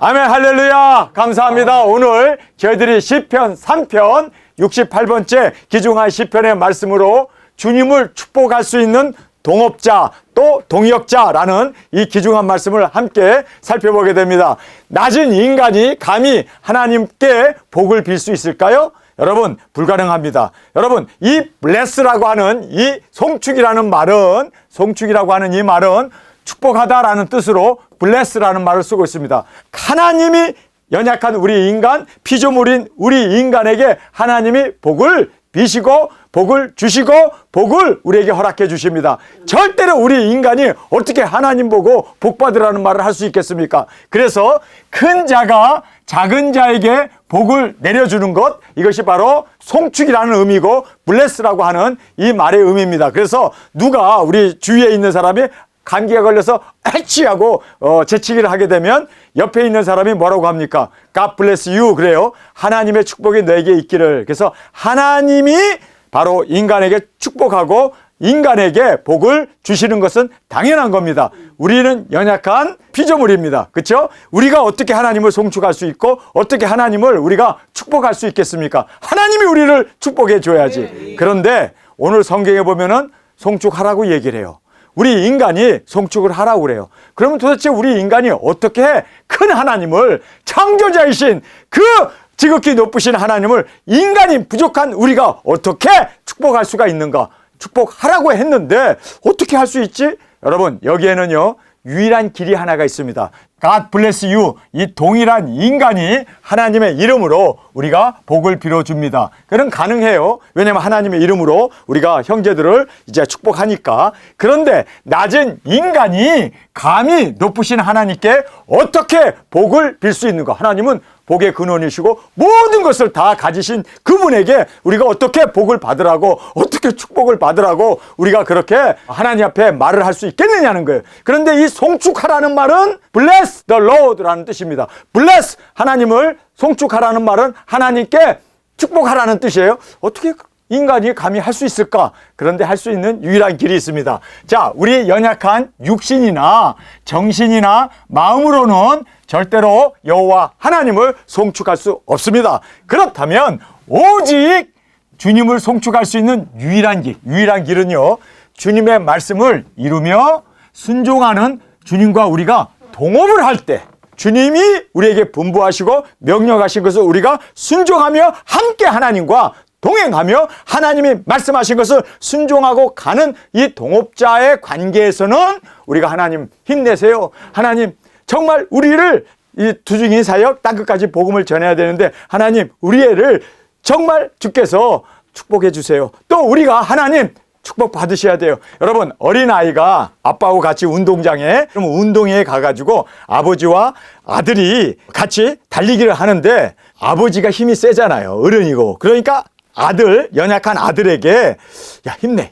아멘, 할렐루야. 감사합니다. 오늘 저희들이 시편 3편 68번째 기중한 시편의 말씀으로 주님을 축복할 수 있는 동업자 또 동역자라는 이 귀중한 말씀을 함께 살펴보게 됩니다. 낮은 인간이 감히 하나님께 복을 빌 수 있을까요? 여러분, 불가능합니다. 여러분, 이 bless라고 하는 이 송축이라는 말은, 송축이라고 하는 이 말은 축복하다라는 뜻으로 bless라는 말을 쓰고 있습니다. 하나님이 연약한 우리 인간, 피조물인 우리 인간에게 하나님이 복을 비시고 복을 주시고 복을 우리에게 허락해 주십니다. 절대로 우리 인간이 어떻게 하나님 보고 복 받으라는 말을 할 수 있겠습니까? 그래서 큰 자가 작은 자에게 복을 내려주는 것, 이것이 바로 송축이라는 의미고 bless라고 하는 이 말의 의미입니다. 그래서 누가 우리 주위에 있는 사람이 감기가 걸려서 애취하고 재치기를 하게 되면 옆에 있는 사람이 뭐라고 합니까? God bless you 그래요. 하나님의 축복이 너에게 있기를. 그래서 하나님이 바로 인간에게 축복하고 인간에게 복을 주시는 것은 당연한 겁니다. 우리는 연약한 피조물입니다. 그렇죠? 우리가 어떻게 하나님을 송축할 수 있고 어떻게 하나님을 우리가 축복할 수 있겠습니까? 하나님이 우리를 축복해 줘야지. 그런데 오늘 성경에 보면은 송축하라고 얘기를 해요. 우리 인간이 송축을 하라고 그래요. 그러면 도대체 우리 인간이 어떻게 큰 하나님을, 창조자이신 그 지극히 높으신 하나님을 인간이 부족한 우리가 어떻게 축복할 수가 있는가? 축복하라고 했는데 어떻게 할 수 있지? 여러분, 여기에는요 유일한 길이 하나가 있습니다. God bless you. 이 동일한 인간이 하나님의 이름으로 우리가 복을 빌어줍니다. 그건 가능해요. 왜냐하면 하나님의 이름으로 우리가 형제들을 이제 축복하니까. 그런데 낮은 인간이 감히 높으신 하나님께 어떻게 복을 빌 수 있는가? 하나님은 복의 근원이시고 모든 것을 다 가지신 그분에게 우리가 어떻게 복을 받으라고, 어떻게 축복을 받으라고 우리가 그렇게 하나님 앞에 말을 할 수 있겠느냐는 거예요. 그런데 이 송축하라는 말은 bless the Lord라는 뜻입니다. bless, 하나님을 송축하라는 말은 하나님께 축복하라는 뜻이에요. 어떻게 인간이 감히 할 수 있을까? 그런데 할 수 있는 유일한 길이 있습니다. 자, 우리 연약한 육신이나 정신이나 마음으로는 절대로 여호와 하나님을 송축할 수 없습니다. 그렇다면 오직 주님을 송축할 수 있는 유일한 길은요, 주님의 말씀을 이루며 순종하는 주님과 우리가 동업을 할 때, 주님이 우리에게 분부하시고 명령하신 것을 우리가 순종하며 함께 하나님과 동행하며 하나님이 말씀하신 것을 순종하고 가는 이 동업자의 관계에서는 우리가 하나님 힘내세요. 하나님 정말 우리를 이 두중인 사역 땅끝까지 복음을 전해야 되는데 하나님 우리 애를 정말 주께서 축복해 주세요. 또 우리가 하나님 축복 받으셔야 돼요. 여러분, 어린아이가 아빠하고 같이 운동장에, 그럼 운동회에 가가지고 아버지와 아들이 같이 달리기를 하는데 아버지가 힘이 세잖아요. 어른이고. 그러니까 아들, 연약한 아들에게 야 힘내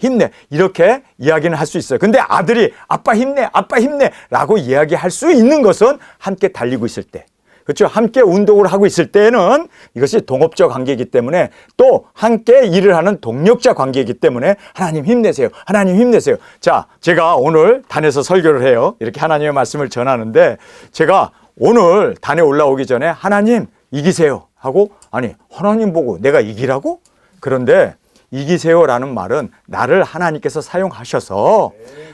이렇게 이야기는 할 수 있어요. 근데 아들이 아빠 힘내 라고 이야기할 수 있는 것은 함께 달리고 있을 때, 그렇죠? 함께 운동을 하고 있을 때는 이것이 동업자 관계이기 때문에, 또 함께 일을 하는 동력자 관계이기 때문에 하나님 힘내세요. 자, 제가 오늘 단에서 설교를 해요. 이렇게 하나님의 말씀을 전하는데 제가 오늘 단에 올라오기 전에 하나님 이기세요 하고, 아니 하나님 보고 내가 이기라고? 그런데 이기세요라는 말은 나를 하나님께서 사용하셔서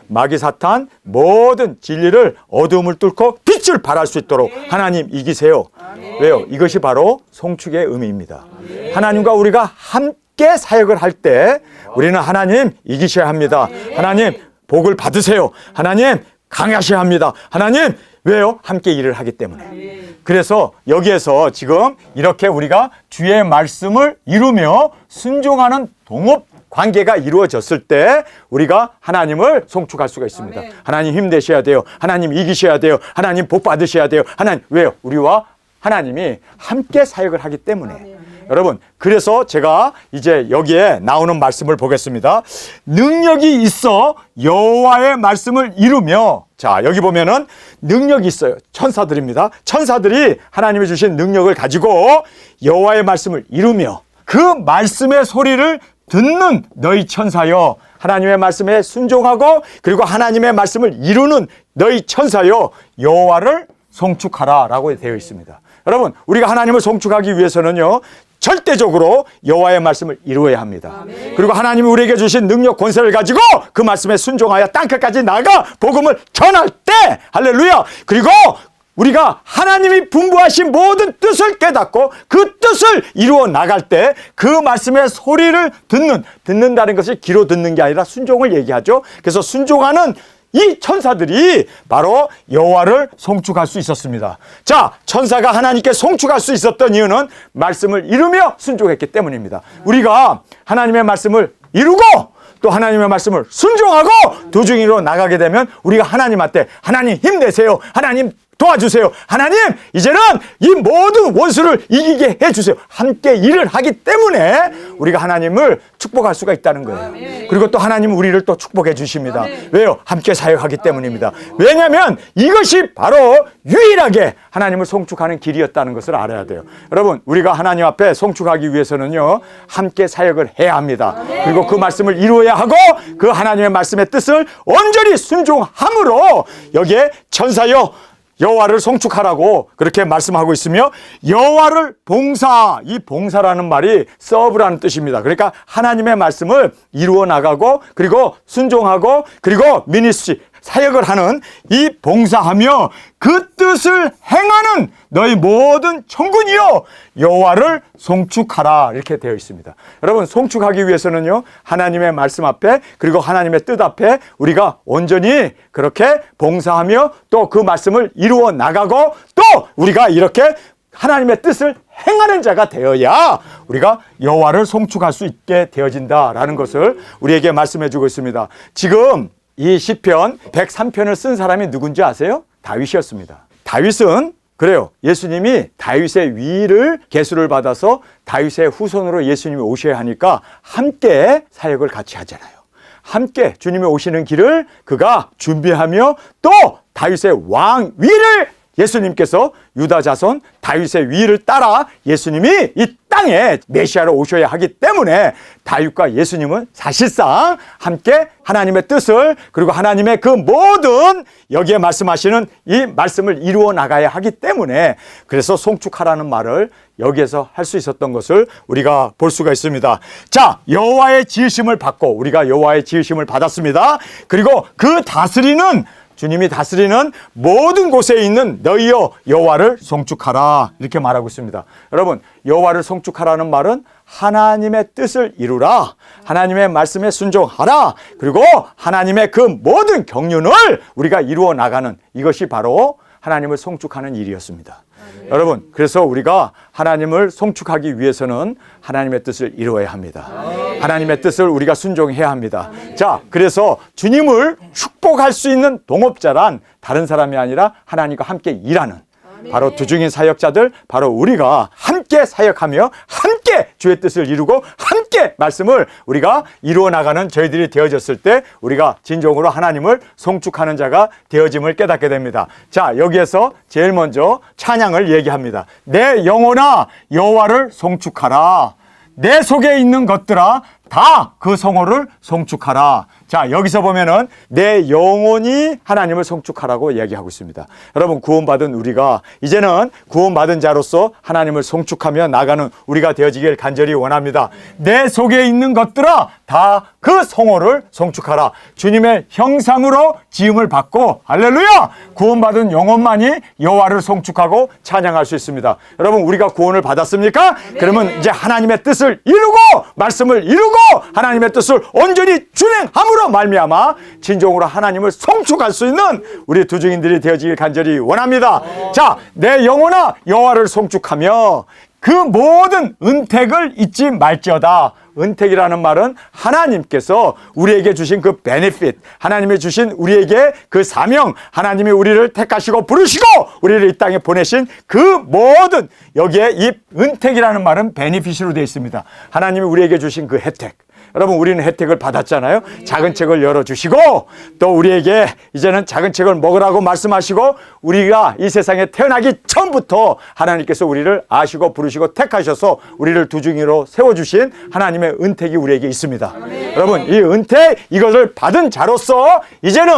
마귀 사탄 모든 진리를 어둠을 뚫고 빛을 발할 수 있도록 하나님 이기세요. 왜요? 이것이 바로 송축의 의미입니다. 하나님과 우리가 함께 사역을 할 때 우리는 하나님 이기셔야 합니다. 하나님 복을 받으세요. 하나님 강하셔야 합니다. 하나님 왜요? 함께 일을 하기 때문에. 그래서 여기에서 지금 이렇게 우리가 주의 말씀을 이루며 순종하는 동업 관계가 이루어졌을 때 우리가 하나님을 송축할 수가 있습니다. 하나님 힘내셔야 돼요. 하나님 이기셔야 돼요. 하나님 복 받으셔야 돼요. 하나님 왜요? 우리와 하나님이 함께 사역을 하기 때문에. 여러분, 그래서 제가 이제 여기에 나오는 말씀을 보겠습니다. 능력이 있어 여호와의 말씀을 이루며, 자 여기 보면은 능력이 있어요. 천사들입니다. 천사들이 하나님이 주신 능력을 가지고 여호와의 말씀을 이루며 그 말씀의 소리를 듣는 너희 천사여, 하나님의 말씀에 순종하고 그리고 하나님의 말씀을 이루는 너희 천사여, 여호와를 송축하라라고 되어 있습니다. 여러분, 우리가 하나님을 송축하기 위해서는요, 절대적으로 여호와의 말씀을 이루어야 합니다. 그리고 하나님이 우리에게 주신 능력 권세를 가지고 그 말씀에 순종하여 땅끝까지 나가 복음을 전할 때, 할렐루야, 그리고 우리가 하나님이 분부하신 모든 뜻을 깨닫고 그 뜻을 이루어 나갈 때 그 말씀의 소리를 듣는다는 것이 귀로 듣는 게 아니라 순종을 얘기하죠. 그래서 순종하는 이 천사들이 바로 여호와를 송축할 수 있었습니다. 자, 천사가 하나님께 송축할 수 있었던 이유는 말씀을 이루며 순종했기 때문입니다. 우리가 하나님의 말씀을 이루고 또 하나님의 말씀을 순종하고 도중으로 나가게 되면 우리가 하나님한테 하나님 힘내세요, 하나님 도와주세요, 하나님 이제는 이 모든 원수를 이기게 해주세요, 함께 일을 하기 때문에 우리가 하나님을 축복할 수가 있다는 거예요. 그리고 또 하나님은 우리를 또 축복해 주십니다. 왜요? 함께 사역하기 때문입니다. 왜냐하면 이것이 바로 유일하게 하나님을 송축하는 길이었다는 것을 알아야 돼요. 여러분, 우리가 하나님 앞에 송축하기 위해서는요, 함께 사역을 해야 합니다. 그리고 그 말씀을 이루어야 하고 그 하나님의 말씀의 뜻을 온전히 순종함으로 여기에 천사여 여호와를 송축하라고 그렇게 말씀하고 있으며, 여호와를 봉사, 이 봉사라는 말이 서브라는 뜻입니다. 그러니까 하나님의 말씀을 이루어 나가고 그리고 순종하고 그리고 미니스트리 사역을 하는 이 봉사하며 그 뜻을 행하는 너희 모든 천군이여 여호와를 송축하라, 이렇게 되어 있습니다. 여러분, 송축하기 위해서는요, 하나님의 말씀 앞에 그리고 하나님의 뜻 앞에 우리가 온전히 그렇게 봉사하며 또 그 말씀을 이루어 나가고 또 우리가 이렇게 하나님의 뜻을 행하는 자가 되어야 우리가 여호와를 송축할 수 있게 되어진다라는 것을 우리에게 말씀해 주고 있습니다. 지금 이 시편 103편을 쓴 사람이 누군지 아세요? 다윗이었습니다. 다윗은 그래요, 예수님이 다윗의 위를 계수를 받아서 다윗의 후손으로 예수님이 오셔야 하니까 함께 사역을 같이 하잖아요. 함께 주님이 오시는 길을 그가 준비하며 또 다윗의 왕 위를 예수님께서 유다 자손 다윗의 위를 따라 예수님이 이 땅에 메시아로 오셔야 하기 때문에 다윗과 예수님은 사실상 함께 하나님의 뜻을 그리고 하나님의 그 모든 여기에 말씀하시는 이 말씀을 이루어 나가야 하기 때문에 그래서 송축하라는 말을 여기에서 할 수 있었던 것을 우리가 볼 수가 있습니다. 자, 여호와의 지으심을 받고 우리가 여호와의 지으심을 받았습니다. 그리고 그 다스리는 주님이 다스리는 모든 곳에 있는 너희여 여호와를 송축하라, 이렇게 말하고 있습니다. 여러분, 여호와를 송축하라는 말은 하나님의 뜻을 이루라, 하나님의 말씀에 순종하라, 그리고 하나님의 그 모든 경륜을 우리가 이루어 나가는 이것이 바로 하나님을 송축하는 일이었습니다. 여러분, 그래서 우리가 하나님을 송축하기 위해서는 하나님의 뜻을 이루어야 합니다. 하나님의 뜻을 우리가 순종해야 합니다. 자, 그래서 주님을 축복할 수 있는 동업자란 다른 사람이 아니라 하나님과 함께 일하는 바로 두중인 사역자들, 바로 우리가 함께 사역하며 함께 주의 뜻을 이루고 함께 말씀을 우리가 이루어 나가는 저희들이 되어졌을 때 우리가 진정으로 하나님을 송축하는 자가 되어짐을 깨닫게 됩니다. 자, 여기에서 제일 먼저 찬양을 얘기합니다. 내 영혼아 여호와를 송축하라, 내 속에 있는 것들아 다 그 성호를 송축하라. 자, 여기서 보면은 내 영혼이 하나님을 송축하라고 이야기하고 있습니다. 여러분, 구원받은 우리가 이제는 구원받은 자로서 하나님을 송축하며 나가는 우리가 되어지길 간절히 원합니다. 내 속에 있는 것들아 다 그 성호를 송축하라. 주님의 형상으로 지음을 받고 할렐루야, 구원받은 영혼만이 여호와를 송축하고 찬양할 수 있습니다. 여러분, 우리가 구원을 받았습니까? 그러면 이제 하나님의 뜻을 이루고 말씀을 이루고 하나님의 뜻을 온전히 준행함으로 말미암아 진정으로 하나님을 송축할 수 있는 우리 두중인들이 되어지길 간절히 원합니다. 자, 내 영혼아 여호와를 송축하며 그 모든 은택을 잊지 말지어다. 은택이라는 말은 하나님께서 우리에게 주신 그 베네핏, 하나님이 주신 우리에게 그 사명, 하나님이 우리를 택하시고 부르시고 우리를 이 땅에 보내신 그 모든, 여기에 이 은택이라는 말은 베네핏으로 되어 있습니다. 하나님이 우리에게 주신 그 혜택. 여러분, 우리는 혜택을 받았잖아요. 작은 책을 열어주시고 또 우리에게 이제는 작은 책을 먹으라고 말씀하시고 우리가 이 세상에 태어나기 전부터 하나님께서 우리를 아시고 부르시고 택하셔서 우리를 두중이로 세워주신 하나님의 은택이 우리에게 있습니다. 여러분, 이 은택, 이것을 받은 자로서 이제는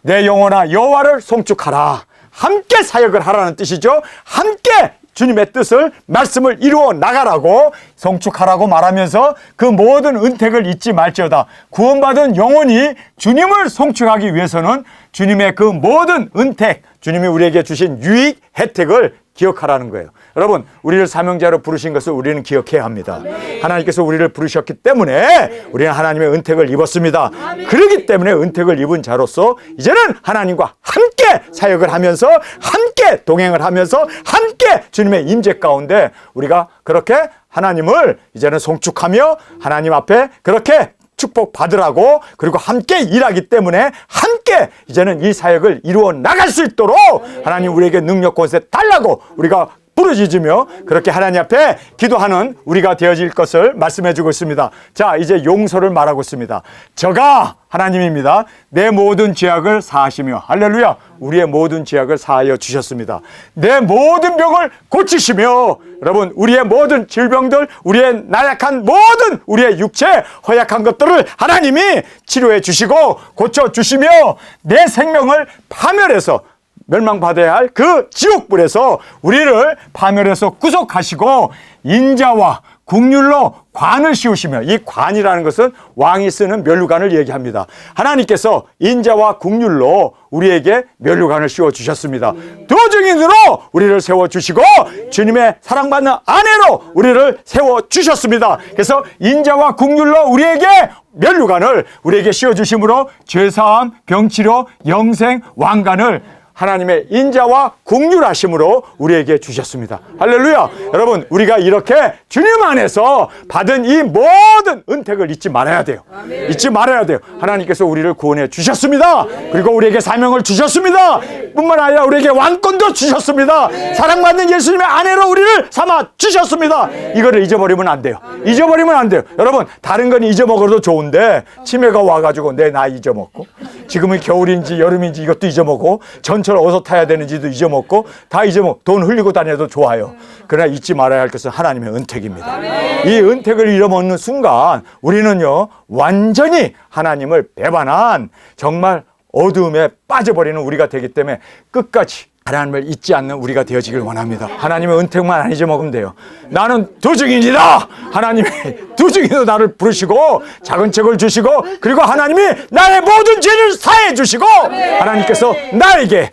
내 영혼아 여호와를 송축하라. 함께 사역을 하라는 뜻이죠. 함께 주님의 뜻을, 말씀을 이루어 나가라고, 성축하라고 말하면서 그 모든 은택을 잊지 말지어다. 구원받은 영혼이 주님을 성축하기 위해서는 주님의 그 모든 은택, 주님이 우리에게 주신 유익, 혜택을 기억하라는 거예요. 여러분, 우리를 사명자로 부르신 것을 우리는 기억해야 합니다. 하나님께서 우리를 부르셨기 때문에 우리는 하나님의 은택을 입었습니다. 그렇기 때문에 은택을 입은 자로서 이제는 하나님과 함께 사역을 하면서, 함께 동행을 하면서, 함께 주님의 임재 가운데 우리가 그렇게 하나님을 이제는 송축하며 하나님 앞에 그렇게 축복받으라고, 그리고 함께 일하기 때문에 함께 이제는 이 사역을 이루어 나갈 수 있도록 하나님 우리에게 능력 권세 달라고 우리가 부르짖으며 그렇게 하나님 앞에 기도하는 우리가 되어질 것을 말씀해 주고 있습니다. 자, 이제 용서를 말하고 있습니다. 저가 하나님입니다. 내 모든 죄악을 사하시며, 할렐루야, 우리의 모든 죄악을 사하여 주셨습니다. 내 모든 병을 고치시며, 여러분, 우리의 모든 질병들, 우리의 나약한 모든 우리의 육체 허약한 것들을 하나님이 치료해 주시고 고쳐 주시며, 내 생명을 파멸해서 멸망받아야 할 그 지옥불에서 우리를 파멸해서 구속하시고 인자와 국률로 관을 씌우시며, 이 관이라는 것은 왕이 쓰는 면류관을 얘기합니다. 하나님께서 인자와 국률로 우리에게 면류관을 씌워 주셨습니다. 두 증인으로 우리를 세워 주시고 주님의 사랑받는 아내로 우리를 세워 주셨습니다. 그래서 인자와 국률로 우리에게 면류관을 우리에게 씌워 주심으로 죄사함, 병치료, 영생, 왕관을 하나님의 인자와 긍휼하심으로 우리에게 주셨습니다. 할렐루야. 여러분, 우리가 이렇게 주님 안에서 받은 이 모든 은택을 잊지 말아야 돼요. 잊지 말아야 돼요. 하나님께서 우리를 구원해 주셨습니다. 그리고 우리에게 사명을 주셨습니다. 뿐만 아니라 우리에게 왕권도 주셨습니다. 사랑받는 예수님의 아내로 우리를 삼아 주셨습니다. 이거를 잊어버리면 안 돼요. 잊어버리면 안 돼요. 여러분, 다른 건 잊어먹어도 좋은데 치매가 와가지고 내 나이 잊어먹고, 지금은 겨울인지 여름인지 이것도 잊어먹고, 전철 어디서 타야 되는지도 잊어먹고, 다 잊어먹고 돈 흘리고 다녀도 좋아요. 그러나 잊지 말아야 할 것은 하나님의 은택입니다. 이 은택을 잃어먹는 순간 우리는요, 완전히 하나님을 배반한 정말 어두움에 빠져버리는 우리가 되기 때문에 끝까지 하나님을 잊지 않는 우리가 되어지길 원합니다. 하나님의 은택만 안 잊어먹으면 돼요. 나는 두 증인이다. 하나님이 두 증인으로 나를 부르시고 작은 책을 주시고, 그리고 하나님이 나의 모든 죄를 사해 주시고, 하나님께서 나에게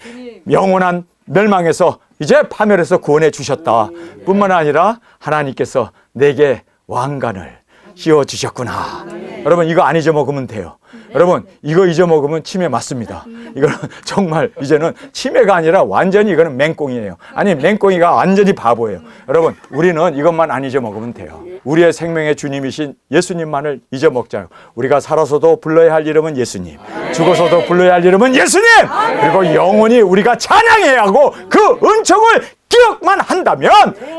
영원한 멸망에서 이제 파멸에서 구원해 주셨다. 뿐만 아니라 하나님께서 내게 왕관을 씌워 주셨구나. 여러분, 이거 안 잊어먹으면 돼요. 여러분, 이거 잊어먹으면 치매 맞습니다. 이거는 정말 이제는 치매가 아니라 완전히 이거는 맹꽁이에요. 아니, 맹꽁이가 완전히 바보예요. 여러분, 우리는 이것만 안 잊어먹으면 돼요. 우리의 생명의 주님이신 예수님만을 잊어먹자요. 우리가 살아서도 불러야 할 이름은 예수님, 죽어서도 불러야 할 이름은 예수님, 그리고 영원히 우리가 찬양해야 하고 그 은총을 기억만 한다면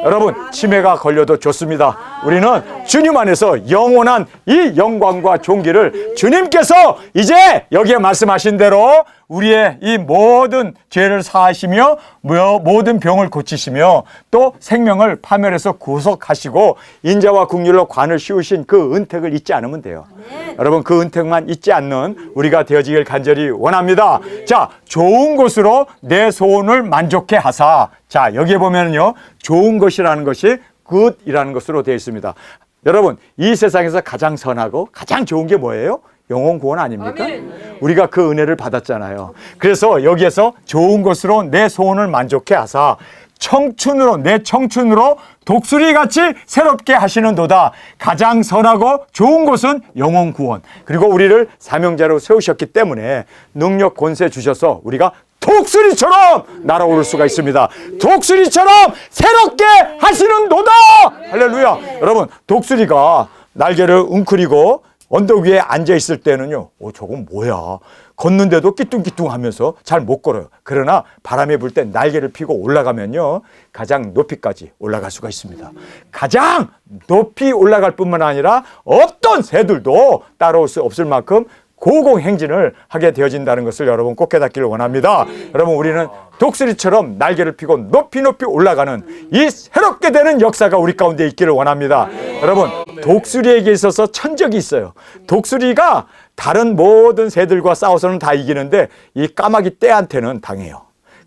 여러분, 치매가 걸려도 좋습니다. 우리는 주님 안에서 영원한 이 영광과 존귀를 주님께서 이제 여기에 말씀하신 대로 우리의 이 모든 죄를 사하시며 모든 병을 고치시며 또 생명을 파멸해서 구속하시고 인자와 긍휼로 관을 씌우신 그 은택을 잊지 않으면 돼요. 여러분, 그 은택만 잊지 않는 우리가 되어지길 간절히 원합니다. 자, 좋은 것으로 내 소원을 만족해 하사. 자, 여기에 보면요, 좋은 것이라는 것이 굿이라는 것으로 되어 있습니다. 여러분, 이 세상에서 가장 선하고 가장 좋은 게 뭐예요? 영혼 구원 아닙니까? 우리가 그 은혜를 받았잖아요. 그래서 여기에서 좋은 것으로 내 소원을 만족해 하사 청춘으로, 내 청춘으로 독수리같이 새롭게 하시는도다. 가장 선하고 좋은 것은 영혼 구원, 그리고 우리를 사명자로 세우셨기 때문에 능력 권세 주셔서 우리가 독수리처럼 날아오를 수가 있습니다. 독수리처럼 새롭게 하시는도다. 할렐루야. 여러분, 독수리가 날개를 웅크리고 언덕 위에 앉아 있을 때는요, 저건 뭐야? 걷는데도 끼뚱끼뚱하면서 잘 못 걸어요. 그러나 바람이 불 때 날개를 펴고 올라가면요, 가장 높이까지 올라갈 수가 있습니다. 가장 높이 올라갈 뿐만 아니라 어떤 새들도 따라올 수 없을 만큼 고공행진을 하게 되어진다는 것을 여러분 꼭 깨닫기를 원합니다. 여러분, 우리는 독수리처럼 날개를 펴고 높이 높이 올라가는 이 새롭게 되는 역사가 우리 가운데 있기를 원합니다. 여러분, 독수리에게 있어서 천적이 있어요. 독수리가 다른 모든 새들과 싸워서는 다 이기는데 이 까마귀 떼한테는 당해요.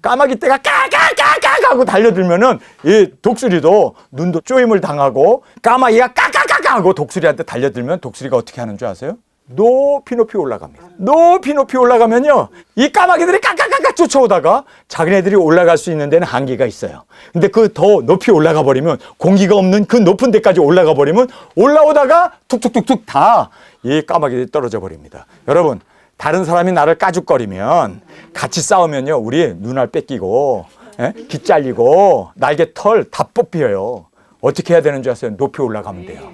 까마귀 떼가 까까까까 하고 달려들면은 이 독수리도 눈도 쪼임을 당하고 까마귀가 까까까까 하고 독수리한테 달려들면 독수리가 어떻게 하는 줄 아세요? 높이 올라갑니다. 높이 올라가면요, 이 까마귀들이 까까까까 쫓아오다가 자기네들이 올라갈 수 있는 데는 한계가 있어요. 근데 그 더 높이 올라가 버리면, 공기가 없는 그 높은 데까지 올라가 버리면 올라오다가 툭툭툭툭 다 이 까마귀들이 떨어져 버립니다. 여러분, 다른 사람이 나를 까죽거리면, 같이 싸우면요, 우리 눈알 뺏기고 귀 잘리고 날개 털 다 뽑혀요. 어떻게 해야 되는 줄 아세요? 높이 올라가면 돼요.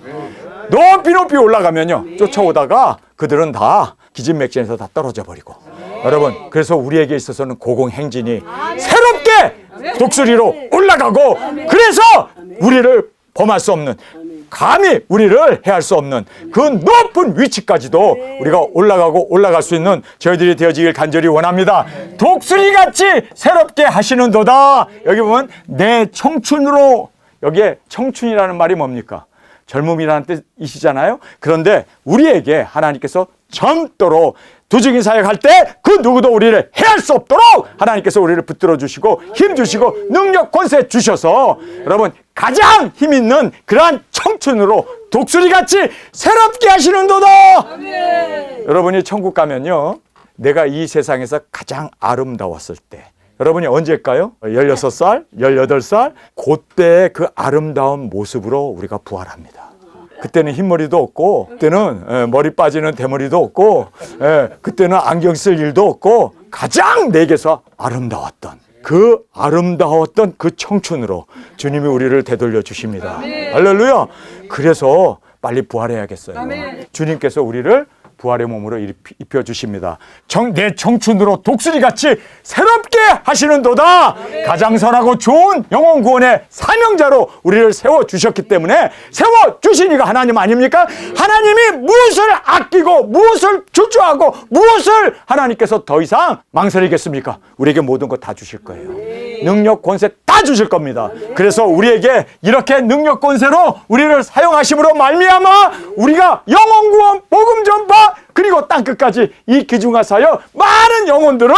높이 올라가면요, 쫓아오다가 그들은 다 기진맥진에서 다 떨어져 버리고. 여러분, 그래서 우리에게 있어서는 고공행진이 새롭게 독수리로 올라가고, 그래서 우리를 범할 수 없는, 감히 우리를 해할 수 없는 그 높은 위치까지도 우리가 올라갈 수 있는 저희들이 되어지길 간절히 원합니다. 독수리같이 새롭게 하시는도다. 여기 보면 내 청춘으로, 여기에 청춘이라는 말이 뭡니까? 젊음이라는 뜻이잖아요. 그런데 우리에게 하나님께서 젊도록 두중인 사역할 때 그 누구도 우리를 해할 수 없도록 하나님께서 우리를 붙들어 주시고 힘 주시고 능력 권세 주셔서 여러분 가장 힘 있는 그러한 청춘으로 독수리같이 새롭게 하시는도다. 아멘. 여러분이 천국 가면요, 내가 이 세상에서 가장 아름다웠을 때, 여러분이 언제일까요? 16살, 18살, 그때의 그 아름다운 모습으로 우리가 부활합니다. 그때는 흰머리도 없고, 그때는 머리 빠지는 대머리도 없고, 그때는 안경 쓸 일도 없고, 가장 내게서 아름다웠던 그 청춘으로 주님이 우리를 되돌려 주십니다. 할렐루야. 그래서 빨리 부활해야겠어요. 주님께서 우리를 부활의 몸으로 입혀주십니다. 내 청춘으로 독수리같이 새롭게 하시는도다. 가장 선하고 좋은 영혼 구원의 사명자로 우리를 세워주셨기 때문에, 세워주시니까 하나님 아닙니까? 하나님이 무엇을 아끼고 무엇을 주저하고 무엇을 하나님께서 더 이상 망설이겠습니까? 우리에게 모든 것 다 주실 거예요. 능력 권세 다 주실 겁니다. 그래서 우리에게 이렇게 능력 권세로 우리를 사용하심으로 말미암아 우리가 영혼 구원, 복음 전파, 그리고 땅끝까지 이 기중하 사역 많은 영혼들을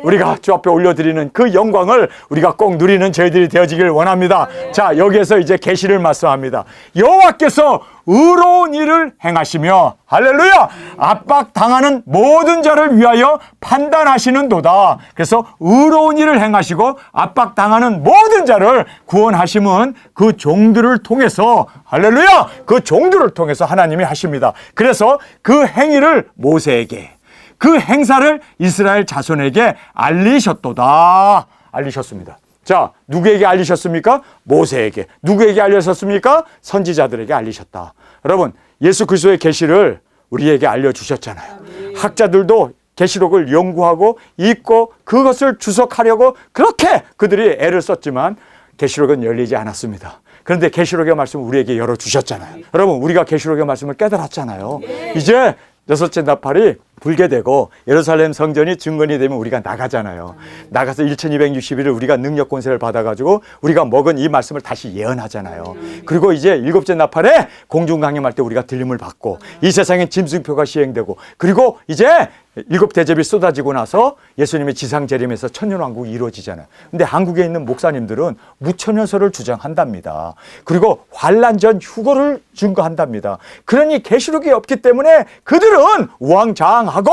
우리가 주 앞에 올려드리는 그 영광을 우리가 꼭 누리는 저희들이 되어지길 원합니다. 자, 여기에서 이제 계시를 말씀합니다. 여호와께서 의로운 일을 행하시며, 할렐루야, 압박당하는 모든 자를 위하여 판단하시는도다. 그래서 의로운 일을 행하시고 압박당하는 모든 자를 구원하심은 그 종들을 통해서, 할렐루야, 그 종들을 통해서 하나님이 하십니다. 그래서 그 행위를 모세에게, 그 행사를 이스라엘 자손에게 알리셨도다. 알리셨습니다. 자, 누구에게 알리셨습니까? 모세에게. 누구에게 알리셨습니까? 선지자들에게 알리셨다. 여러분, 예수 그리스도의 계시를 우리에게 알려주셨잖아요. 학자들도 계시록을 연구하고 읽고 그것을 주석하려고 그렇게 그들이 애를 썼지만 계시록은 열리지 않았습니다. 그런데 계시록의 말씀을 우리에게 열어주셨잖아요. 여러분, 우리가 계시록의 말씀을 깨달았잖아요. 이제 여섯째 나팔이 불게 되고 예루살렘 성전이 증거이 되면 우리가 나가잖아요. 나가서 1260일을 우리가 능력 권세를 받아가지고 우리가 먹은 이 말씀을 다시 예언하잖아요. 그리고 이제 일곱째 나팔에 공중 강림할 때 우리가 들림을 받고, 이 세상엔 짐승표가 시행되고, 그리고 이제 일곱 대접이 쏟아지고 나서 예수님의 지상 재림에서 천년왕국이 이루어지잖아요. 근데 한국에 있는 목사님들은 무천년설을 주장한답니다. 그리고 환란 전 휴거를 증거한답니다. 그러니 계시록이 없기 때문에 그들은 우왕좌왕하고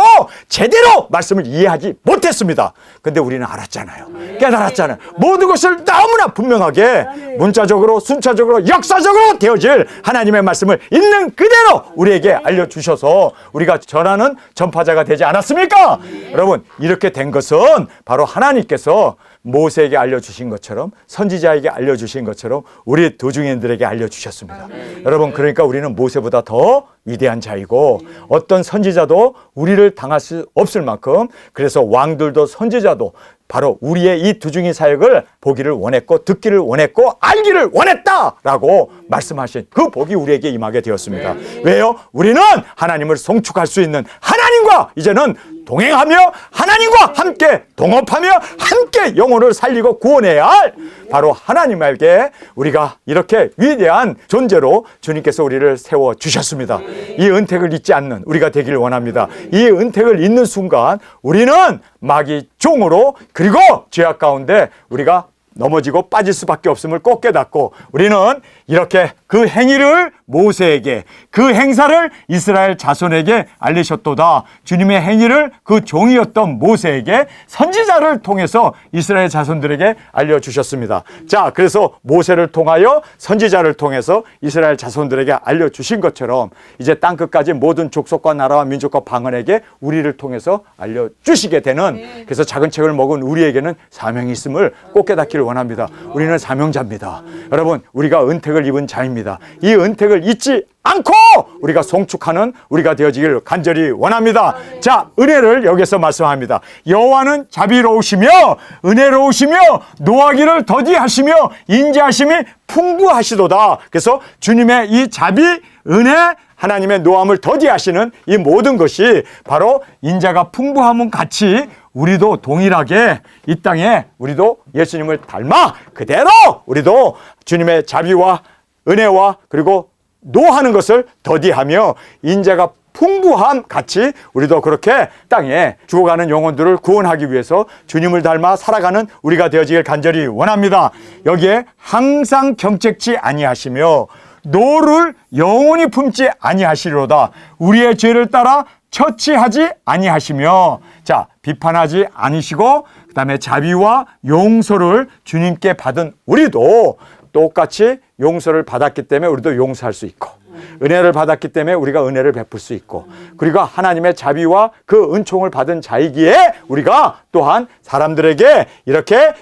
제대로 말씀을 이해하지 못했습니다. 근데 우리는 알았잖아요. 깨달았잖아요. 모든 것을 너무나 분명하게 문자적으로, 순차적으로, 역사적으로 되어질 하나님의 말씀을 있는 그대로 우리에게 알려주셔서 우리가 전하는 전파자가 되지 않았습니까? 여러분, 이렇게 된 것은 바로 하나님께서 모세에게 알려주신 것처럼, 선지자에게 알려주신 것처럼 우리 도중인들에게 알려주셨습니다. 여러분, 그러니까 우리는 모세보다 더 위대한 자이고 어떤 선지자도 우리를 당할 수 없을 만큼, 그래서 왕들도 선지자도 바로 우리의 이 두중인 사역을 보기를 원했고 듣기를 원했고 알기를 원했다라고 말씀하신 그 복이 우리에게 임하게 되었습니다. 왜요? 우리는 하나님을 송축할 수 있는, 하나님과 이제는 동행하며 하나님과 함께 동업하며 함께 영혼을 살리고 구원해야 할 바로 하나님에게 우리가 이렇게 위대한 존재로 주님께서 우리를 세워주셨습니다. 이 은택을 잊지 않는 우리가 되길 원합니다. 이 은택을 잊는 순간 우리는 마귀 종으로 그리고 죄악 가운데 우리가 넘어지고 빠질 수밖에 없음을 꼭 깨닫고 우리는 이렇게 그 행위를 모세에게 그 행사를 이스라엘 자손에게 알리셨도다. 주님의 행위를 그 종이었던 모세에게 선지자를 통해서 이스라엘 자손들에게 알려주셨습니다. 자, 그래서 모세를 통하여 선지자를 통해서 이스라엘 자손들에게 알려주신 것처럼 이제 땅끝까지 모든 족속과 나라와 민족과 방언에게 우리를 통해서 알려주시게 되는 그래서 작은 책을 먹은 우리에게는 사명이 있음을 꼭 깨닫기를 원합니다. 우리는 사명자입니다. 여러분, 우리가 은택을 입은 자입니다. 이 은택을 잊지 않고 우리가 송축하는 우리가 되어지길 간절히 원합니다. 자, 은혜를 여기서 말씀합니다. 여호와는 자비로우시며 은혜로우시며 노하기를 더디하시며 인자하심이 풍부하시도다. 그래서 주님의 이 자비, 은혜, 하나님의 노함을 더디하시는 이 모든 것이 바로 인자가 풍부함은 같이 우리도 동일하게 이 땅에 우리도 예수님을 닮아 그대로 우리도 주님의 자비와 은혜와 그리고 노하는 것을 더디하며 인자가 풍부함 같이 우리도 그렇게 땅에 죽어가는 영혼들을 구원하기 위해서 주님을 닮아 살아가는 우리가 되어지길 간절히 원합니다. 여기에 항상 경책치 아니하시며 노를 영원히 품지 아니하시리로다. 우리의 죄를 따라 처치하지 아니하시며 자, 비판하지 아니시고 그 다음에 자비와 용서를 주님께 받은 우리도 똑같이 용서를 받았기 때문에 우리도 용서할 수 있고 은혜를 받았기 때문에 우리가 은혜를 베풀 수 있고 그리고 하나님의 자비와 그 은총을 받은 자이기에 우리가 또한 사람들에게 이렇게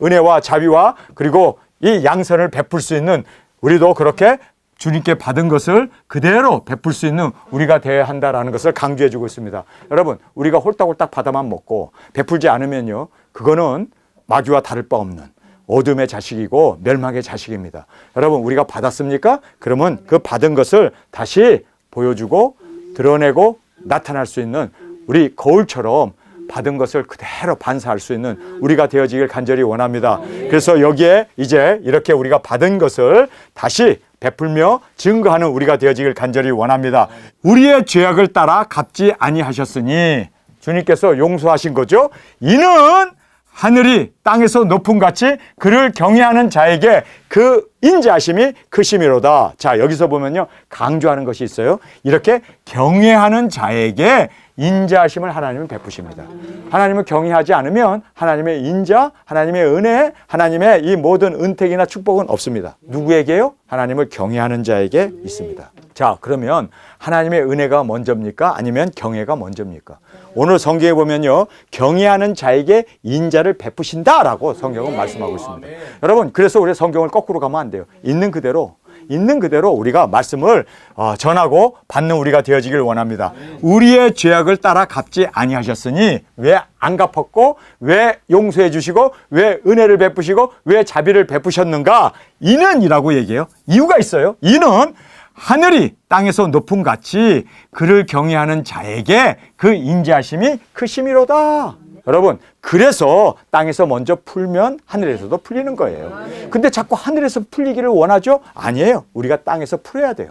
은혜와 자비와 그리고 이 양선을 베풀 수 있는 우리도 그렇게 주님께 받은 것을 그대로 베풀 수 있는 우리가 되어야 한다라는 것을 강조해 주고 있습니다. 여러분, 우리가 홀딱홀딱 받아만 먹고 베풀지 않으면요, 그거는 마귀와 다를 바 없는 어둠의 자식이고 멸망의 자식입니다. 여러분, 우리가 받았습니까? 그러면 그 받은 것을 다시 보여주고 드러내고 나타날 수 있는 우리 거울처럼 받은 것을 그대로 반사할 수 있는 우리가 되어지길 간절히 원합니다. 그래서 여기에 이제 이렇게 우리가 받은 것을 다시 베풀며 증거하는 우리가 되어지길 간절히 원합니다. 우리의 죄악을 따라 갚지 아니하셨으니 주님께서 용서하신 거죠. 이는 하늘이 땅에서 높음 같이 그를 경외하는 자에게 그 인자하심이 크심이로다. 자, 여기서 보면요, 강조하는 것이 있어요. 이렇게 경외하는 자에게 인자하심을 하나님은 베푸십니다. 하나님을 경외하지 않으면 하나님의 인자, 하나님의 은혜, 하나님의 이 모든 은택이나 축복은 없습니다. 누구에게요? 하나님을 경외하는 자에게 있습니다. 자, 그러면 하나님의 은혜가 먼저입니까? 아니면 경외가 먼저입니까? 오늘 성경에 보면요, 경외하는 자에게 인자를 베푸신다라고 성경은 말씀하고 있습니다. 여러분, 그래서 우리 성경을 거꾸로 가면 안 돼요. 있는 그대로 우리가 말씀을 전하고 받는 우리가 되어지길 원합니다. 우리의 죄악을 따라 갚지 아니하셨으니 왜 안 갚았고 왜 용서해 주시고 왜 은혜를 베푸시고 왜 자비를 베푸셨는가? 이는이라고 얘기해요. 이유가 있어요. 이는 하늘이 땅에서 높음 같이 그를 경외하는 자에게 그 인자하심이 크심이로다. 여러분, 그래서 땅에서 먼저 풀면 하늘에서도 풀리는 거예요. 근데 자꾸 하늘에서 풀리기를 원하죠? 아니에요. 우리가 땅에서 풀어야 돼요.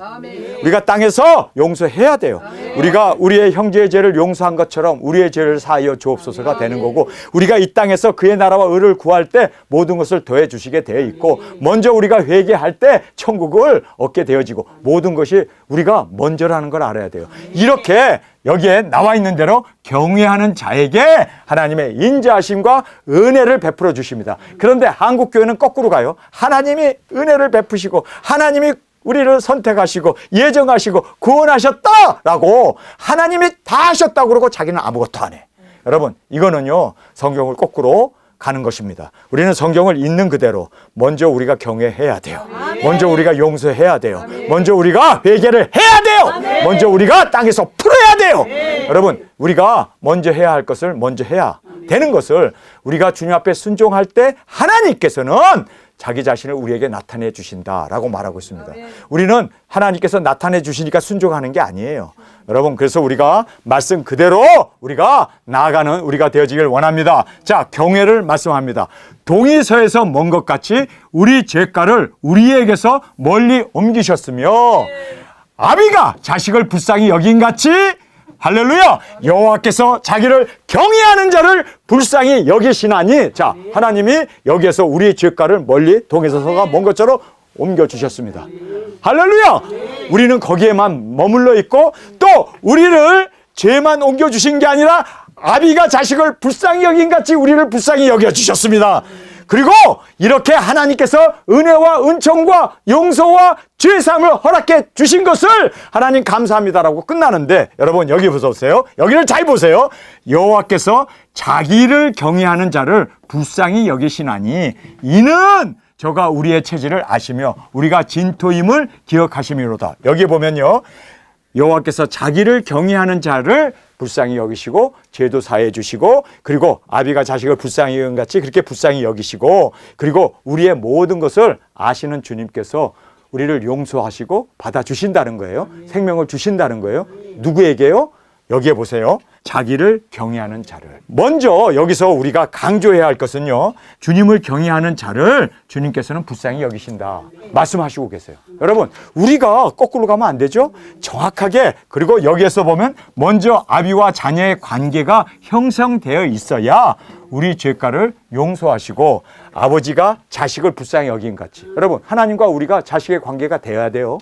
우리가 땅에서 용서해야 돼요. 우리가 우리의 형제의 죄를 용서한 것처럼 우리의 죄를 사하여 주옵소서가 되는 거고, 우리가 이 땅에서 그의 나라와 의를 구할 때 모든 것을 더해 주시게 되어 있고, 먼저 우리가 회개할 때 천국을 얻게 되어지고, 모든 것이 우리가 먼저라는 걸 알아야 돼요. 이렇게 여기에 나와 있는 대로 경외하는 자에게 하나님의 인자하심과 은혜를 베풀어 주십니다. 그런데 한국교회는 거꾸로 가요. 하나님이 은혜를 베푸시고 하나님이 우리를 선택하시고 예정하시고 구원하셨다라고 하나님이 다 하셨다고 그러고 자기는 아무것도 안 해. 여러분, 이거는요, 성경을 거꾸로 가는 것입니다. 우리는 성경을 있는 그대로 먼저 우리가 경외해야 돼요. 먼저 우리가 용서해야 돼요. 먼저 우리가 회개를 해야 돼요. 먼저 우리가 땅에서 풀어야 돼요. 여러분, 우리가 먼저 해야 할 것을 먼저 해야 되는 것을 우리가 주님 앞에 순종할 때 하나님께서는 자기 자신을 우리에게 나타내 주신다라고 말하고 있습니다. 우리는 하나님께서 나타내 주시니까 순종하는 게 아니에요. 여러분, 그래서 우리가 말씀 그대로 우리가 나아가는 우리가 되어지길 원합니다. 자, 경외를 말씀합니다. 동이 서에서 먼 것 같이 우리 죄가를 우리에게서 멀리 옮기셨으며 아비가 자식을 불쌍히 여긴 같이 할렐루야! 여호와께서 자기를 경외하는 자를 불쌍히 여기시나니, 자, 하나님이 여기에서 우리의 죄가를 멀리 동에서 서가 먼 것처럼 옮겨주셨습니다. 할렐루야! 우리는 거기에만 머물러 있고 또 우리를 죄만 옮겨주신 게 아니라 아비가 자식을 불쌍히 여긴 같이 우리를 불쌍히 여겨주셨습니다. 그리고 이렇게 하나님께서 은혜와 은총과 용서와 죄사함을 허락해 주신 것을 하나님 감사합니다라고 끝나는데, 여러분 여기 보세요. 여기를 잘 보세요. 여호와께서 자기를 경외하는 자를 불쌍히 여기시나니 이는 저가 우리의 체질을 아시며 우리가 진토임을 기억하심이로다. 여기 보면요, 여호와께서 자기를 경외하는 자를 불쌍히 여기시고 죄도 사해 주시고, 그리고 아비가 자식을 불쌍히 여긴 같이 그렇게 불쌍히 여기시고, 그리고 우리의 모든 것을 아시는 주님께서 우리를 용서하시고 받아주신다는 거예요. 생명을 주신다는 거예요. 누구에게요? 여기에 보세요. 자기를 경외하는 자를. 먼저 여기서 우리가 강조해야 할 것은요, 주님을 경외하는 자를 주님께서는 불쌍히 여기신다 말씀하시고 계세요. 여러분, 우리가 거꾸로 가면 안 되죠? 정확하게. 그리고 여기에서 보면 먼저 아비와 자녀의 관계가 형성되어 있어야 우리 죄가를 용서하시고 아버지가 자식을 불쌍히 여긴 같이. 여러분, 하나님과 우리가 자식의 관계가 돼야 돼요.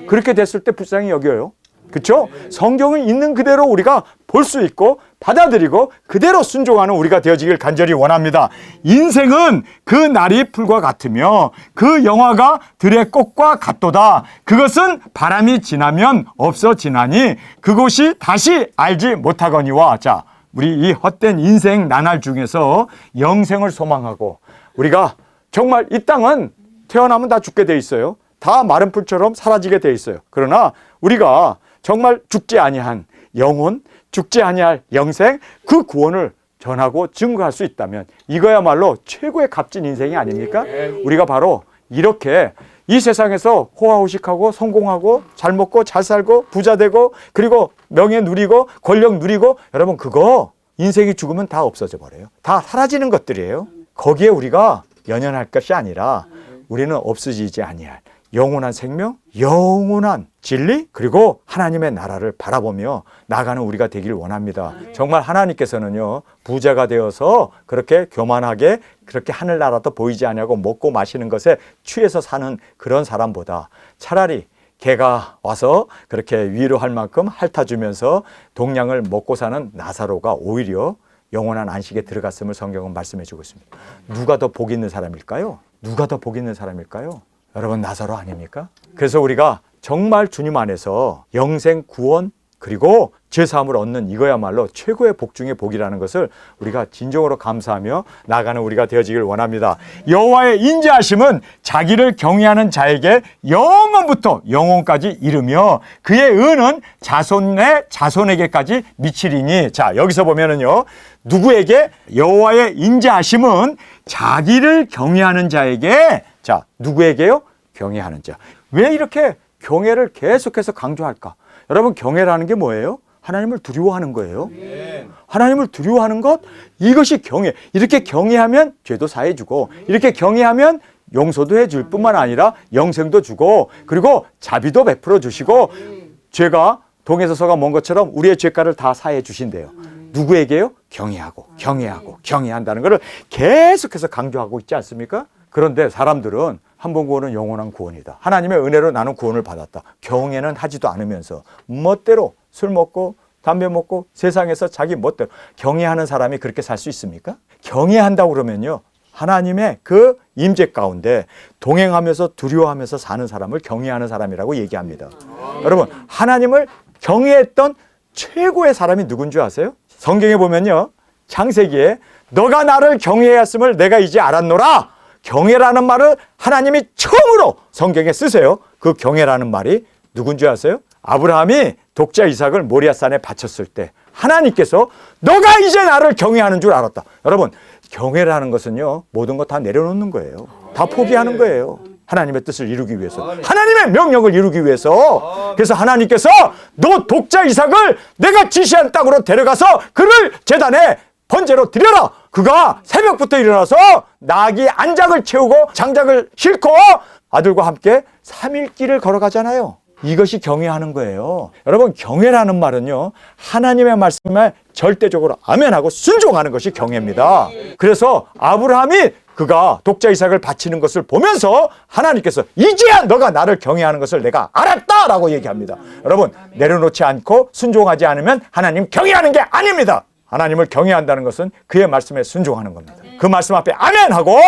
그렇게 됐을 때 불쌍히 여겨요. 그렇죠? 성경은 있는 그대로 우리가 볼 수 있고 받아들이고 그대로 순종하는 우리가 되어지길 간절히 원합니다. 인생은 그 날이 풀과 같으며 그 영화가 들의 꽃과 같도다. 그것은 바람이 지나면 없어지나니 그곳이 다시 알지 못하거니와. 자, 우리 이 헛된 인생 나날 중에서 영생을 소망하고, 우리가 정말 이 땅은 태어나면 다 죽게 돼 있어요. 다 마른 풀처럼 사라지게 돼 있어요. 그러나 우리가 정말 죽지 아니한 영혼, 죽지 아니할 영생, 그 구원을 전하고 증거할 수 있다면 이거야말로 최고의 값진 인생이 아닙니까? 우리가 바로 이렇게 이 세상에서 호화호식하고 성공하고 잘 먹고 잘 살고 부자 되고 그리고 명예 누리고 권력 누리고, 여러분 그거 인생이 죽으면 다 없어져 버려요. 다 사라지는 것들이에요. 거기에 우리가 연연할 것이 아니라 우리는 없어지지 아니할 영원한 생명, 영원한 진리, 그리고 하나님의 나라를 바라보며 나가는 우리가 되길 원합니다. 정말 하나님께서는요, 부자가 되어서 그렇게 교만하게 그렇게 하늘나라도 보이지 않냐고 먹고 마시는 것에 취해서 사는 그런 사람보다 차라리 개가 와서 그렇게 위로할 만큼 핥아주면서 동량을 먹고 사는 나사로가 오히려 영원한 안식에 들어갔음을 성경은 말씀해 주고 있습니다. 누가 더 복 있는 사람일까요? 누가 더 복 있는 사람일까요? 여러분, 나사로 아닙니까? 그래서 우리가 정말 주님 안에서 영생 구원 그리고 죄사함을 얻는 이거야말로 최고의 복 중의 복이라는 것을 우리가 진정으로 감사하며 나가는 우리가 되어지길 원합니다. 여호와의 인자하심은 자기를 경외하는 자에게 영원부터 영원까지 이르며 그의 은은 자손의 자손에게까지 미치리니. 자, 여기서 보면은요, 누구에게? 여호와의 인자하심은 자기를 경외하는 자에게. 자, 누구에게요? 경외하는 자. 왜 이렇게 경외를 계속해서 강조할까? 여러분, 경외라는 게 뭐예요? 하나님을 두려워하는 거예요. 하나님을 두려워하는 것, 이것이 경외. 이렇게 경외하면 죄도 사해주고, 이렇게 경외하면 용서도 해줄 뿐만 아니라 영생도 주고, 그리고 자비도 베풀어 주시고, 죄가 동에서 서가 먼 것처럼 우리의 죄가를 다 사해 주신대요. 누구에게요? 경외하고 경외하고 경외한다는 것을 계속해서 강조하고 있지 않습니까? 그런데 사람들은 한 번 구원은 영원한 구원이다. 하나님의 은혜로 나는 구원을 받았다. 경외는 하지도 않으면서 멋대로 술 먹고 담배 먹고 세상에서 자기 멋대로. 경외하는 사람이 그렇게 살 수 있습니까? 경외한다고 그러면요, 하나님의 그 임재 가운데 동행하면서 두려워하면서 사는 사람을 경외하는 사람이라고 얘기합니다. 여러분, 하나님을 경외했던 최고의 사람이 누군 줄 아세요? 성경에 보면요, 창세기에 너가 나를 경외하였음을 내가 이제 알았노라. 경외라는 말을 하나님이 처음으로 성경에 쓰세요. 그 경외라는 말이 누군 줄 아세요? 아브라함이 독자 이삭을 모리아산에 바쳤을 때 하나님께서 너가 이제 나를 경외하는 줄 알았다. 여러분, 경외라는 것은요, 모든 거 다 내려놓는 거예요. 다 포기하는 거예요. 하나님의 뜻을 이루기 위해서, 하나님의 명령을 이루기 위해서. 그래서 하나님께서 너 독자 이삭을 내가 지시한 땅으로 데려가서 그를 제단에 번제로 드려라. 그가 새벽부터 일어나서 나귀 안장을 채우고 장작을 싣고 아들과 함께 3일 길을 걸어가잖아요. 이것이 경외하는 거예요. 여러분, 경외라는 말은요, 하나님의 말씀에 절대적으로 아멘하고 순종하는 것이 경외입니다. 그래서 아브라함이 그가 독자 이삭을 바치는 것을 보면서 하나님께서 이제야 너가 나를 경외하는 것을 내가 알았다라고 얘기합니다. 여러분, 내려놓지 않고 순종하지 않으면 하나님 경외하는 게 아닙니다. 하나님을 경외한다는 것은 그의 말씀에 순종하는 겁니다. 그 말씀 앞에 아멘하고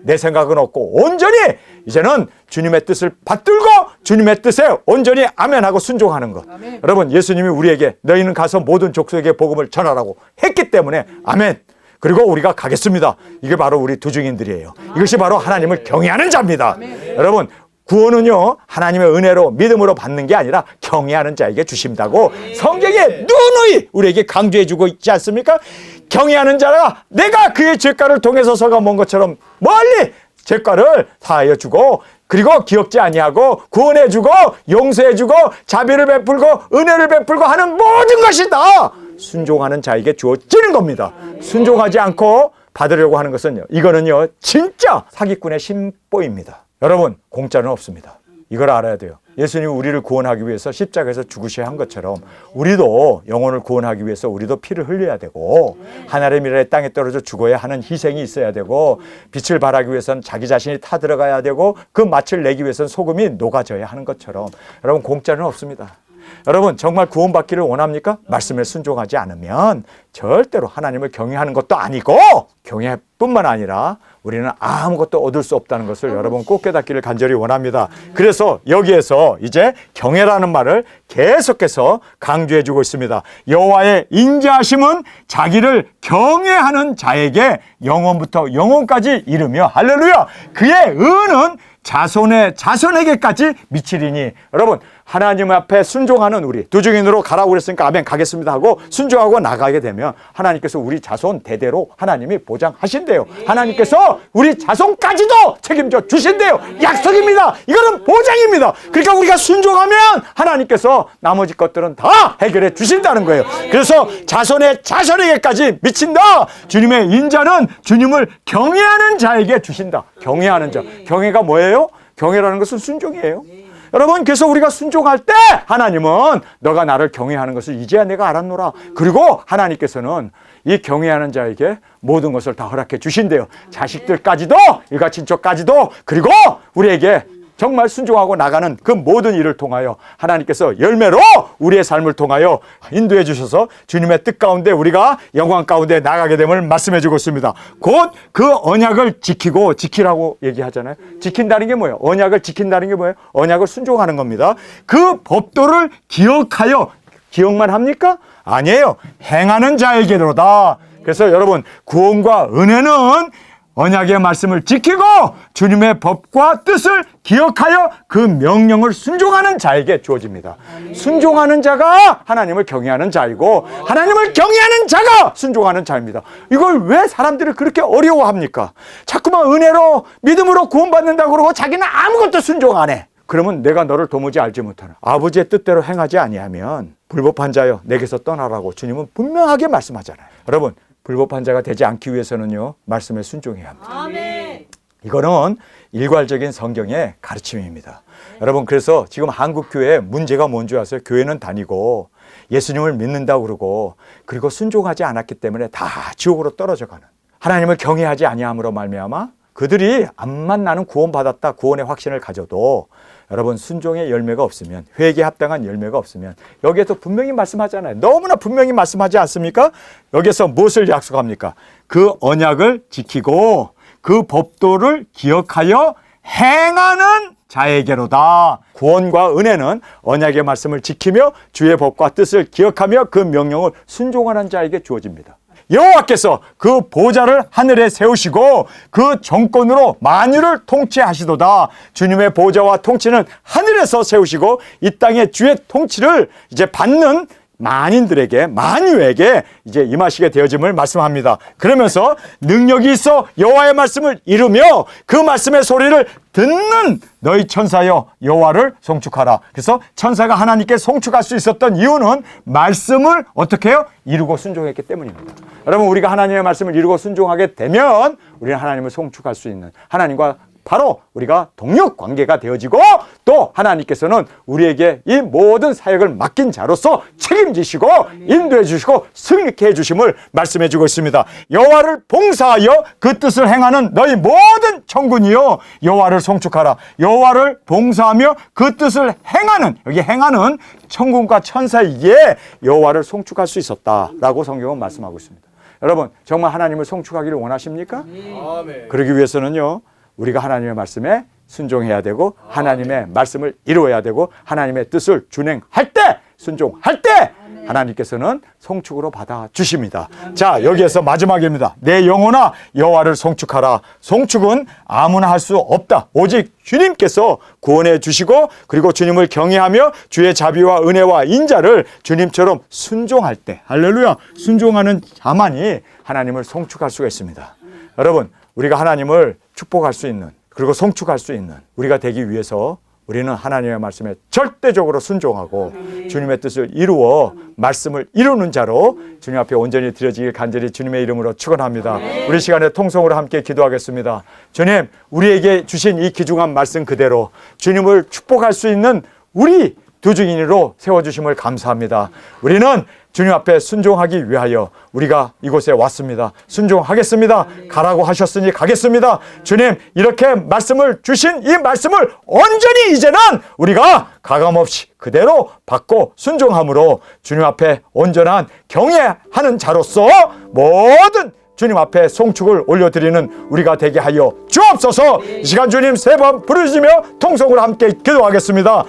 내 생각은 없고 온전히 이제는 주님의 뜻을 받들고 주님의 뜻에 온전히 아멘하고 순종하는 것. 여러분, 예수님이 우리에게 너희는 가서 모든 족속에게 복음을 전하라고 했기 때문에 아멘. 그리고 우리가 가겠습니다. 이게 바로 우리 두중인들이에요. 이것이 바로 하나님을 경외하는 자입니다. 여러분, 구원은요, 하나님의 은혜로 믿음으로 받는 게 아니라 경외하는 자에게 주신다고 성경에 누누이 우리에게 강조해 주고 있지 않습니까? 경외하는 자가 내가 그의 죄가를 통해서 서가 먼 것처럼 멀리 죄가를 사하여 주고, 그리고 기억지 아니하고 구원해 주고 용서해 주고 자비를 베풀고 은혜를 베풀고 하는 모든 것이 다 순종하는 자에게 주어지는 겁니다. 순종하지 않고 받으려고 하는 것은요, 이거는요 진짜 사기꾼의 심보입니다. 여러분, 공짜는 없습니다. 이걸 알아야 돼요. 예수님이 우리를 구원하기 위해서 십자가에서 죽으셔야 한 것처럼 우리도 영혼을 구원하기 위해서 우리도 피를 흘려야 되고 하늘의 미래의 땅에 떨어져 죽어야 하는 희생이 있어야 되고 빛을 발하기 위해서는 자기 자신이 타들어가야 되고 그 맛을 내기 위해서는 소금이 녹아져야 하는 것처럼 여러분, 공짜는 없습니다. 여러분, 정말 구원받기를 원합니까? 말씀에 순종하지 않으면 절대로 하나님을 경외하는 것도 아니고 경외뿐만 아니라 우리는 아무것도 얻을 수 없다는 것을 여러분 꼭 깨닫기를 간절히 원합니다. 그래서 여기에서 이제 경외라는 말을 계속해서 강조해 주고 있습니다. 여호와의 인자하심은 자기를 경외하는 자에게 영원부터 영원까지 이르며 할렐루야, 그의 의는 자손의 자손에게까지 미치리니. 여러분, 하나님 앞에 순종하는 우리 두중인으로 가라고 그랬으니까 아멘 가겠습니다 하고 순종하고 나가게 되면 하나님께서 우리 자손 대대로 하나님이 보장하신대요. 하나님께서 우리 자손까지도 책임져 주신대요. 약속입니다. 이거는 보장입니다. 그러니까 우리가 순종하면 하나님께서 나머지 것들은 다 해결해 주신다는 거예요. 그래서 자손의 자손에게까지 미친다. 주님의 인자는 주님을 경외하는 자에게 주신다. 경외하는 자. 경외가 뭐예요? 경외라는 것은 순종이에요. 여러분, 그래서 우리가 순종할 때 하나님은 너가 나를 경외하는 것을 이제야 내가 알았노라. 그리고 하나님께서는 이 경외하는 자에게 모든 것을 다 허락해 주신대요. 자식들까지도, 일가친척까지도, 그리고 우리에게 정말 순종하고 나가는 그 모든 일을 통하여 하나님께서 열매로 우리의 삶을 통하여 인도해 주셔서 주님의 뜻 가운데 우리가 영광 가운데 나가게 됨을 말씀해 주고 있습니다. 곧 그 언약을 지키라고 얘기하잖아요. 지킨다는 게 뭐예요? 언약을 지킨다는 게 뭐예요? 언약을 순종하는 겁니다. 그 법도를 기억만 합니까? 아니에요. 행하는 자에게로다. 그래서 여러분, 구원과 은혜는 언약의 말씀을 지키고 주님의 법과 뜻을 기억하여 그 명령을 순종하는 자에게 주어집니다. 순종하는 자가 하나님을 경외하는 자이고 하나님을 경외하는 자가 순종하는 자입니다. 이걸 왜 사람들이 그렇게 어려워합니까? 자꾸만 은혜로 믿음으로 구원받는다고 그러고 자기는 아무것도 순종 안 해. 그러면 내가 너를 도무지 알지 못하는 아버지의 뜻대로 행하지 아니하면 불법한 자여 내게서 떠나라고 주님은 분명하게 말씀하잖아요. 여러분, 불법한 자가 되지 않기 위해서는요, 말씀에 순종해야 합니다. 아멘. 이거는 일괄적인 성경의 가르침입니다. 여러분, 그래서 지금 한국 교회에 문제가 뭔지 아세요? 교회는 다니고 예수님을 믿는다고 그러고 그리고 순종하지 않았기 때문에 다 지옥으로 떨어져 가는, 하나님을 경외하지 아니함으로 말미암아 그들이 암만 나는 구원받았다 구원의 확신을 가져도 여러분, 순종의 열매가 없으면, 회개에 합당한 열매가 없으면, 여기에서 분명히 말씀하잖아요. 너무나 분명히 말씀하지 않습니까? 여기서 무엇을 약속합니까? 그 언약을 지키고 그 법도를 기억하여 행하는 자에게로다. 구원과 은혜는 언약의 말씀을 지키며 주의 법과 뜻을 기억하며 그 명령을 순종하는 자에게 주어집니다. 여호와께서 그 보좌를 하늘에 세우시고 그 정권으로 만유를 통치하시도다. 주님의 보좌와 통치는 하늘에서 세우시고 이 땅의 주의 통치를 이제 받는 만인들에게, 만유에게 이제 임하시게 되어짐을 말씀합니다. 그러면서 능력이 있어 여호와의 말씀을 이루며 그 말씀의 소리를 듣는 너희 천사여 여호와를 송축하라. 그래서 천사가 하나님께 송축할 수 있었던 이유는 말씀을 어떻게 해요? 이루고 순종했기 때문입니다. 여러분, 우리가 하나님의 말씀을 이루고 순종하게 되면 우리는 하나님을 송축할 수 있는, 하나님과 바로 우리가 동력 관계가 되어지고, 또 하나님께서는 우리에게 이 모든 사역을 맡긴 자로서 책임지시고 인도해 주시고 승리케 해 주심을 말씀해 주고 있습니다. 여호와를 봉사하여 그 뜻을 행하는 너희 모든 천군이여 여호와를 송축하라. 여호와를 봉사하며 그 뜻을 행하는, 여기 행하는 천군과 천사이기에 여호와를 송축할 수 있었다라고 성경은 말씀하고 있습니다. 여러분, 정말 하나님을 송축하기를 원하십니까? 그러기 위해서는요, 우리가 하나님의 말씀에 순종해야 되고 하나님의 말씀을 이루어야 되고 하나님의 뜻을 준행할 때, 순종할 때 하나님께서는 송축으로 받아주십니다. 자, 여기에서 마지막입니다. 내 영혼아 여호와를 송축하라. 송축은 아무나 할 수 없다. 오직 주님께서 구원해 주시고, 그리고 주님을 경외하며 주의 자비와 은혜와 인자를 주님처럼 순종할 때, 할렐루야, 순종하는 자만이 하나님을 송축할 수가 있습니다. 여러분, 우리가 하나님을 축복할 수 있는, 그리고 송축할 수 있는 우리가 되기 위해서 우리는 하나님의 말씀에 절대적으로 순종하고 주님의 뜻을 이루어 말씀을 이루는 자로 주님 앞에 온전히 드려지길 간절히 주님의 이름으로 축원합니다. 우리 시간에 통성으로 함께 기도하겠습니다. 주님, 우리에게 주신 이 귀중한 말씀 그대로 주님을 축복할 수 있는 우리 두 증인으로 세워주심을 감사합니다. 우리는 주님 앞에 순종하기 위하여 우리가 이곳에 왔습니다. 순종하겠습니다. 가라고 하셨으니 가겠습니다. 주님, 이렇게 말씀을 주신 이 말씀을 온전히 이제는 우리가 가감없이 그대로 받고 순종함으로 주님 앞에 온전한 경외하는 자로서 모든 주님 앞에 송축을 올려드리는 우리가 되게 하여 주옵소서. 이 시간 주님 세 번 부르시며 통성으로 함께 기도하겠습니다.